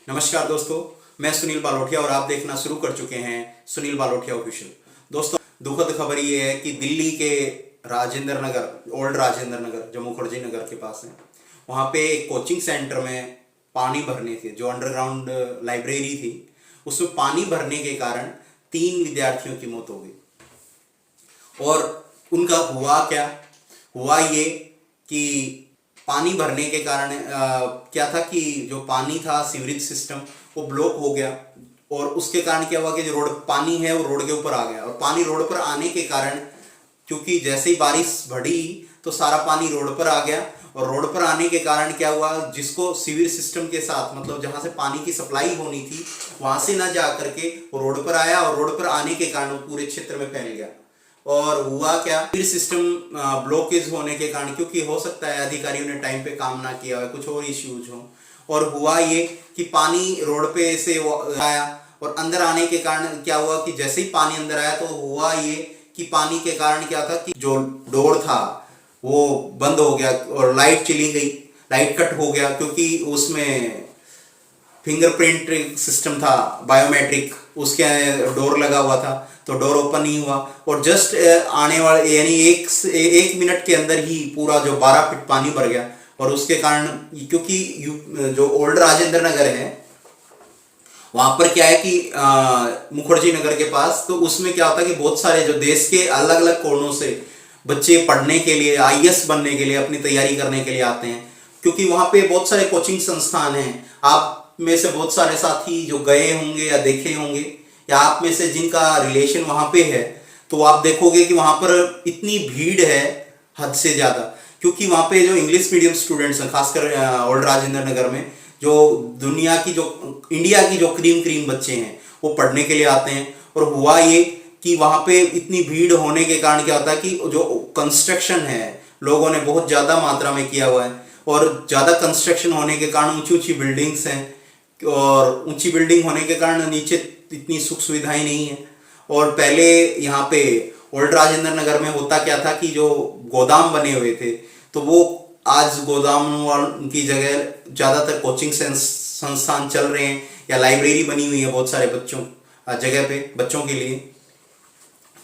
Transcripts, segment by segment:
नमस्कार दोस्तों, मैं सुनील बालोटिया और आप देखना शुरू कर चुके हैं सुनील बालोटिया ऑफिशियल। दोस्तों, दुखद खबर ये है कि दिल्ली के राजेंद्र नगर, ओल्ड राजेंद्र नगर जो मुखर्जी नगर के पास है, वहाँ पे एक कोचिंग सेंटर में पानी भरने के जो अंडरग्राउंड लाइब्रेरी थी उसमें पानी भरने के कारण 3 विद्यार्थियों की मौत हो गई। और उनका हुआ क्या? हुआ ये कि पानी भरने के कारण क्या था कि जो पानी था सीवरेज सिस्टम वो ब्लॉक हो गया और उसके कारण क्या हुआ कि जो रोड पानी है वो रोड के ऊपर आ गया। और पानी रोड पर आने के कारण, क्योंकि जैसे ही बारिश बढ़ी तो सारा पानी रोड पर आ गया और रोड पर आने के कारण क्या हुआ, जिसको सीवरेज सिस्टम के साथ मतलब जहाँ से पानी की सप्लाई होनी थी वहाँ से ना जा करके वो रोड पर आया और रोड पर आने के कारण वो पूरे क्षेत्र में फैल गया। और हुआ क्या, फिर सिस्टम ब्लॉकेज होने के कारण, क्योंकि हो सकता है अधिकारियों ने टाइम पे काम ना किया हो, कुछ और इश्यूज हो, और हुआ ये कि पानी रोड पे से आया और अंदर आने के कारण क्या हुआ कि जैसे ही पानी अंदर आया तो हुआ ये कि पानी के कारण क्या था कि जो डोर था वो बंद हो गया और लाइट चली गई, लाइट कट हो गया, क्योंकि उसमें फिंगरप्रिंट सिस्टम था बायोमेट्रिक, उसके डोर लगा हुआ था तो डोर ओपन नहीं हुआ। और जस्ट आने वाले यानी एक मिनट के अंदर ही पूरा जो 12 फीट पानी भर गया। और उसके कारण, क्योंकि जो ओल्ड राजेंद्र नगर है वहां पर क्या है कि मुखर्जी नगर के पास, तो उसमें क्या होता है कि बहुत सारे जो देश के अलग अलग कोनों से बच्चे पढ़ने के लिए, आईएएस बनने के लिए, अपनी तैयारी करने के लिए आते हैं, क्योंकि वहां पे बहुत सारे कोचिंग संस्थान हैं। आप में से बहुत सारे साथी जो गए होंगे या देखे होंगे, या आप में से जिनका रिलेशन वहां पे है, तो आप देखोगे कि वहां पर इतनी भीड़ है हद से ज्यादा, क्योंकि वहां पे जो इंग्लिश मीडियम स्टूडेंट्स हैं, खासकर ओल्ड राजेंद्र नगर में, जो दुनिया की, जो इंडिया की जो क्रीम बच्चे हैं वो पढ़ने के लिए आते हैं। और हुआ ये कि वहां पे इतनी भीड़ होने के कारण क्या होता है कि जो कंस्ट्रक्शन है लोगों ने बहुत ज्यादा मात्रा में किया हुआ है, और ज्यादा कंस्ट्रक्शन होने के कारण ऊंची ऊंची बिल्डिंग्स हैं, और ऊंची बिल्डिंग होने के कारण नीचे इतनी सुख सुविधाएं नहीं है। और पहले यहाँ पे ओल्ड राजेंद्र नगर में होता क्या था कि जो गोदाम बने हुए थे, तो वो आज गोदाम की जगह ज्यादातर कोचिंग संस्थान चल रहे हैं, या लाइब्रेरी बनी हुई है बहुत सारे जगह पे बच्चों के लिए,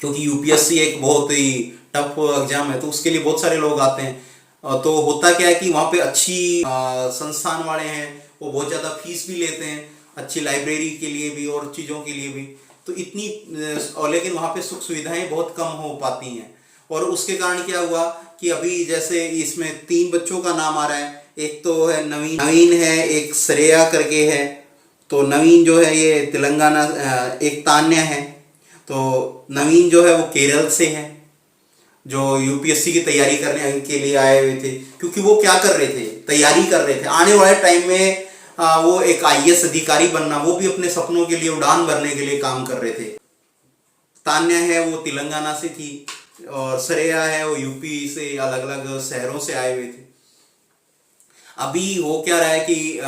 क्योंकि यूपीएससी एक बहुत ही टफ एग्जाम है तो उसके लिए बहुत सारे लोग आते हैं। तो होता क्या है कि वहाँ पे अच्छी संस्थान वाले हैं, वो बहुत ज़्यादा फीस भी लेते हैं, अच्छी लाइब्रेरी के लिए भी और चीज़ों के लिए भी, तो इतनी और लेकिन वहाँ पे सुख सुविधाएं बहुत कम हो पाती हैं। और उसके कारण क्या हुआ कि अभी जैसे इसमें 3 बच्चों का नाम आ रहा है, एक तो है नवीन है, एक श्रेया करके है, तो नवीन जो है ये तेलंगाना, एक तान्या है, तो नवीन जो है वो केरल से है, जो यूपीएससी की तैयारी करने के लिए आए हुए थे, क्योंकि वो क्या कर रहे थे, तैयारी कर रहे थे आने वाले टाइम में वो एक आईएएस अधिकारी बनना, वो भी अपने सपनों के लिए उड़ान भरने के लिए काम कर रहे थे। तान्या है वो तेलंगाना से थी और श्रेया है वो यूपी से, अलग अलग शहरों से आए हुए थे। अभी हो क्या रहा है कि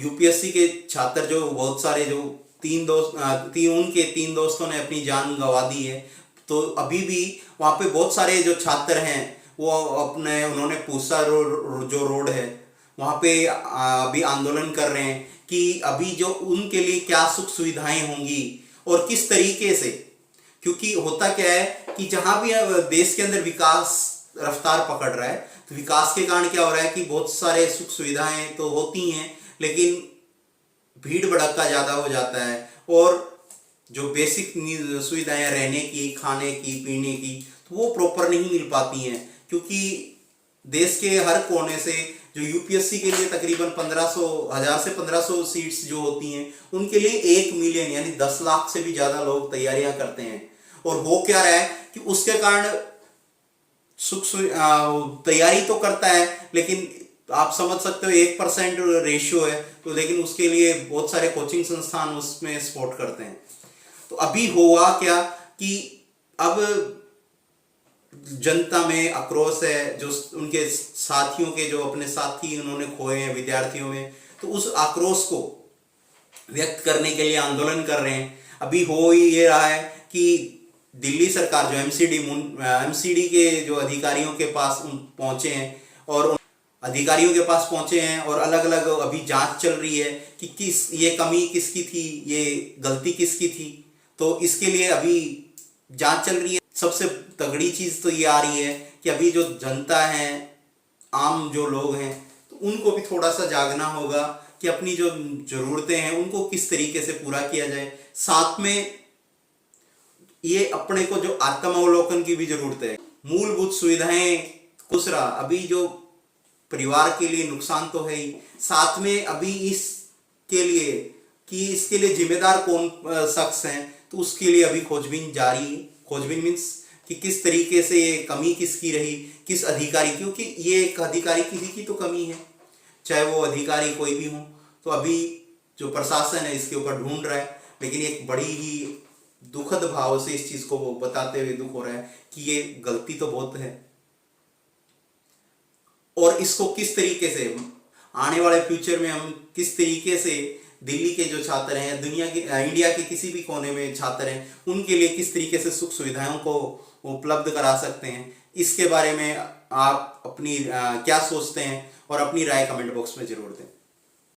यूपीएससी के छात्र जो बहुत सारे, जो 3 दोस्तों ने अपनी जान गंवा दी है, तो अभी भी वहाँ पे बहुत सारे जो छात्र हैं वो उन्होंने पूसा जो रोड है वहाँ पे अभी आंदोलन कर रहे हैं कि अभी जो उनके लिए क्या सुख सुविधाएं होंगी और किस तरीके से, क्योंकि होता क्या है कि जहाँ भी देश के अंदर विकास रफ्तार पकड़ रहा है, तो विकास के कारण क्या हो रहा है कि बहुत सारे सुख सुविधाएं तो होती हैं लेकिन भीड़ भड़का ज्यादा हो जाता है, और जो बेसिक सुविधाएं रहने की, खाने की, पीने की, तो वो प्रॉपर नहीं मिल पाती हैं, क्योंकि देश के हर कोने से जो यूपीएससी के लिए तकरीबन 1000 से 1500 सीट्स जो होती हैं, उनके लिए 1 मिलियन यानी 10 लाख से भी ज्यादा लोग तैयारियां करते हैं। और हो क्या रहा है कि उसके कारण तैयारी तो करता है लेकिन आप समझ सकते हो 1% रेशियो है, तो लेकिन उसके लिए बहुत सारे कोचिंग संस्थान उसमें सपोर्ट करते हैं। तो अभी हुआ क्या कि अब जनता में आक्रोश है, जो उनके साथियों के, जो अपने साथी उन्होंने खोए हैं विद्यार्थियों में, तो उस आक्रोश को व्यक्त करने के लिए आंदोलन कर रहे हैं। अभी हो ये रहा है कि दिल्ली सरकार जो एमसीडी के जो अधिकारियों के पास पहुंचे हैं और अधिकारियों के पास पहुंचे हैं और अलग अलग अभी जांच चल रही है कि किस ये कमी किसकी थी, ये गलती किसकी थी। तो इसके लिए अभी जांच चल रही है। सबसे तगड़ी चीज़ तो ये आ रही है कि अभी जो जनता है, आम जो लोग हैं, तो उनको भी थोड़ा सा जागना होगा कि अपनी जो ज़रूरतें हैं उनको किस तरीके से पूरा किया जाए। साथ में ये अपने को जो आत्मावलोकन की भी जरूरत है। मूलभूत सुविधाएं दूसरा, अभी जो परिवार के लिए नुकसान तो है ही, साथ में अभी इसके लिए कि इसके लिए जिम्मेदार कौन शख्स हैं, तो उसके लिए अभी खोजबीन जारी है। खोजबीन मीन्स कि किस तरीके से ये कमी किसकी रही, किस अधिकारी, क्योंकि ये एक अधिकारी किसी की तो कमी है, चाहे वो अधिकारी कोई भी हो। तो अभी जो प्रशासन है इसके ऊपर ढूंढ रहा है, लेकिन एक बड़ी ही दुखद भाव से इस चीज को वो बताते हुए दुख हो रहा है कि ये गलती तो बहुत है, और इसको किस तरीके से आने वाले फ्यूचर में हम किस तरीके से दिल्ली के जो छात्र हैं, दुनिया के इंडिया के किसी भी कोने में छात्र हैं, उनके लिए किस तरीके से सुख सुविधाओं को उपलब्ध करा सकते हैं। इसके बारे में आप अपनी क्या सोचते हैं और अपनी राय कमेंट बॉक्स में जरूर दें।